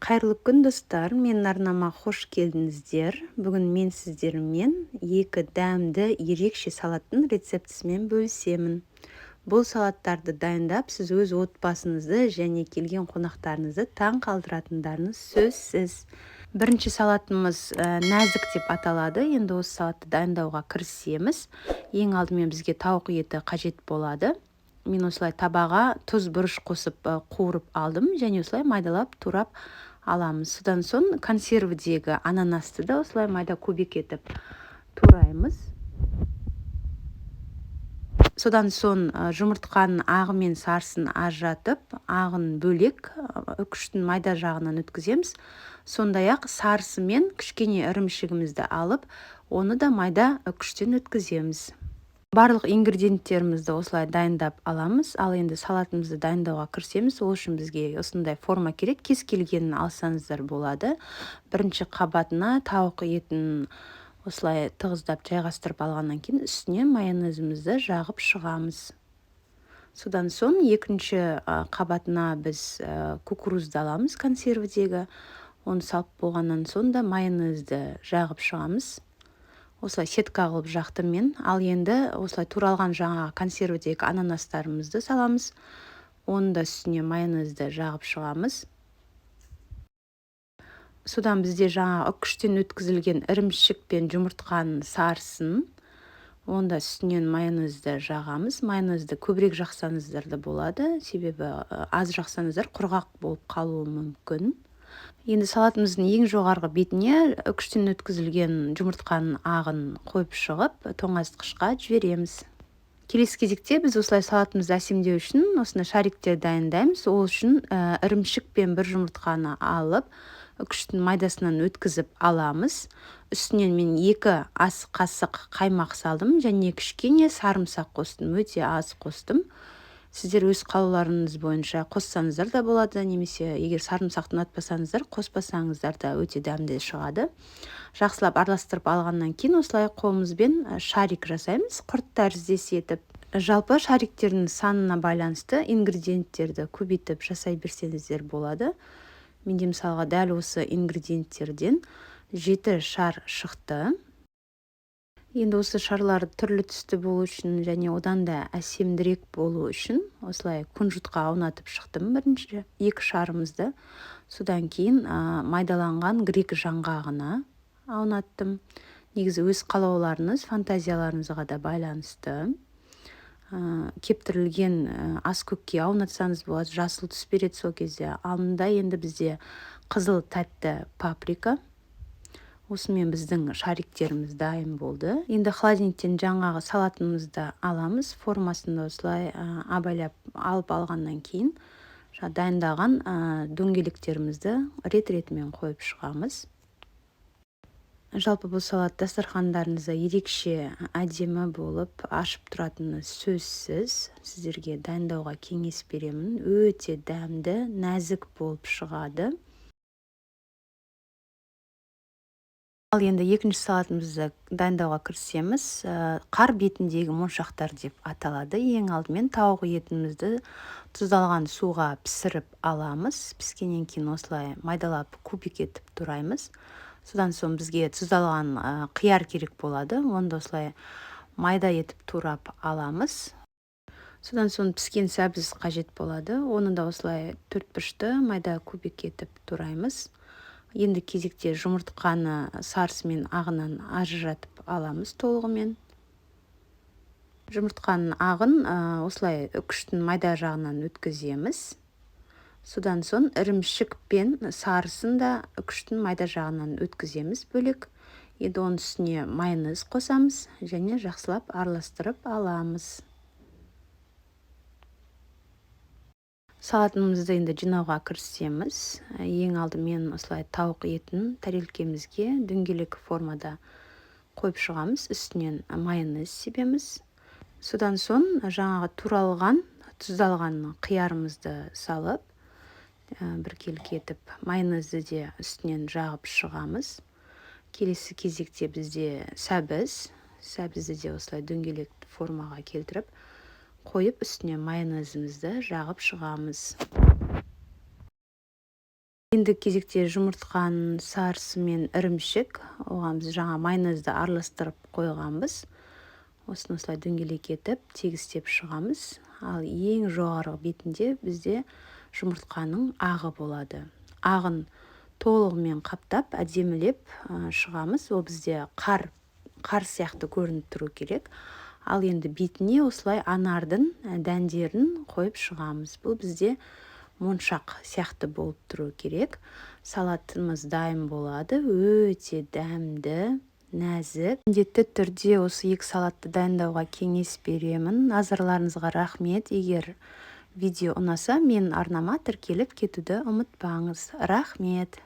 Қайырлы күн достар, менің арнама қош келдіңіздер. Бүгін мен сіздермен екі дәмді ерекше салаттың рецептісімен бөлісемін. Бұл салаттарды дайындап, сіз өз отбасыңызды және келген қонақтарыңызды таң қалдыратындарыңыз сөзсіз. Бірінші салатымыз нәзік деп аталады. Енді осы салатты дайындауға кірісеміз. Ең алдымен бізге тауық еті қажет болады. Мен осылай табаға тұз бұрыш қосып қуырып алдым және осылай майдалап турап аламыз. Содан соң консервідегі ананасты да осылай майда кубик етіп тураймыз. Содан соң жұмыртқаның ағы мен сарысын ажыратып, ағын бөлек үкіштің майда жағынан өткіземіз. Сондай-ақ сарысы мен кішкене ірімшігімізді алып, оны да майда үкіштен өткіземіз. Барлық ингредиенттерімізді осылай дайындап аламыз. Ал енді салатымызды дайындауға кірісеміз. Ол үшін бізге осындай форма керек. Кез келгенін алсаңыздар болады. Бірінші қабатына тауық етін осылай тығыздап жайғастырып алғаннан кейін үстіне майонезімізді жағып шығамыз. Содан соң екінші қабатына біз кукурузды аламыз консервідегі. Оны салып болғаннан соң да майонезді жағып шығамыз. Осылай сетка қылып жақтым мен. Ал енді осылай туралған жаңа консервідегі ананастарымызды саламыз. Оны да үстіне майонезді жағып шығамыз. Содан бізде жаңа үкіштен өткізілген ірімшік пен жұмыртқаның сарысын, оны да үстінен майонезді жағамыз. Майонезді көбірек жақсаңыздар да болады, себебі аз жақсаңыздар құрғақ болып қалуы мүмкін. Енді салатымыздың ең жоғарғы бетіне үкіштен өткізілген жұмыртқаның ағын қойып шығып, тоңазытқышқа жібереміз. Келесі кезекте біз осылай салатымызды әсемдеу үшін осындай шариктер дайындаймыз. Ол үшін ірімшік пен бір жұмыртқаны алып, үкіштің майдасынан өткізіп аламыз. Үстінен мен 2 ас қасық қаймақ салдым және кішкене сарымсақ қостым, өте аз қостым. Сіздер өз қалауларыңыз бойынша қоссаңыздар да болады, немесе егер сарымсақты ұнатпасаңыздар, қоспасаңыздар да өте дәмді шығады. Жақсылап араластырып алғаннан кейін осылай қолымызбен шарик жасаймыз, құрт тәріздес етіп. Жалпы шариктердің санына байланысты ингредиенттерді көбейтіп жасай берсеңіздер болады. Менде мысалға дәл осы ингредиенттерден 7 шар шықты. Енді осы шарлар түрлі түсті болу үшін және одан да әсемдірек болу үшін осылай күнжутқа аунатып шықтым бірінші 2 шарымызды. Содан кейін майдаланған грек жаңғағына аунаттым. Негізі өз қалауларыңыз, фантазияларыңызға да байланысты. Кептірілген ас көкке аунатсаңыз болады, жасыл түс береді сол кезде. Алдында енді бізде қызыл тәтті паприка. Осымен біздің шариктеріміз дайын болды. Енді холодильниктен жаңағы салатымызды аламыз. Формасында осылай абайлап алып алғаннан кейін дайындаған дөңгелектерімізді рет-ретімен қойып шығамыз. Жалпы бұл салат дастархандарыңызда ерекше әдемі болып ашып тұратыны сөзсіз. Сіздерге дайындауға кеңес беремін. Өте дәмді, нәзік болып шығады. Ал енді екінші салатымызды дайындауға кірісеміз. Қар бетіндегі моншақтар деп аталады. Ең алдымен тауық етімізді тұздалған суға пісіріп аламыз. Піскеннен кейін осылай майдалап кубик етіп тураймыз. Содан соң бізге тұздалған қияр керек болады. Оны да осылай майда етіп турап аламыз. Содан соң піскен сәбіз қажет болады. Оны да осылай 4 бұрышты майда кубик етіп тураймыз. Енді кезекте жұмыртқаны сарысы мен ағынан ажыратып аламыз толығымен. Жұмыртқаның ағын осылай үкіштің майда жағынан өткіземіз. Содан соң ірімшік пен сарысын да үкіштің майда жағынан өткіземіз бөлек. Енді оның үстіне майонез қосамыз және жақсылап араластырып аламыз. Салатымызды енді жинауға кірісеміз. Ең алдымен осылай тауық етін тарелкемізге дөңгелек формада қойып шығамыз. Үстінен майонез себеміз. Содан соң жаңағы туралған, тұздалған қиярымызды салып, біркелкі етіп майонезді де үстінен жағып шығамыз. Келесі кезекте бізде сәбізді де осылай дөңгелек формаға келтіріп қойып үстіне майонезімізді жағып шығамыз. Енді кезекте жұмыртқаның сарысы мен ірімшік. Оған біз жаңа майонезді араластырып қойғанбыз. Осыны осылай дөңгелек етіп, тегістеп шығамыз. Ал ең жоғарғы бетінде бізде жұмыртқаның ағы болады. Ағын толығымен қаптап, әдемілеп шығамыз. Ол бізде қар сияқты көрініп тұру керек. Ал енді бетіне осылай анардың дәндерін қойып шығамыз. Бұл бізде моншақ сияқты болып тұру керек. Салатымыз дайын болады. Өте дәмді, нәзік. Міндетті түрде осы екі салатты дайындауға кеңес беремін. Назарларыңызға рахмет. Егер видео ұнаса, менің арнама тіркеліп кетуді ұмытпаңыз. Рахмет.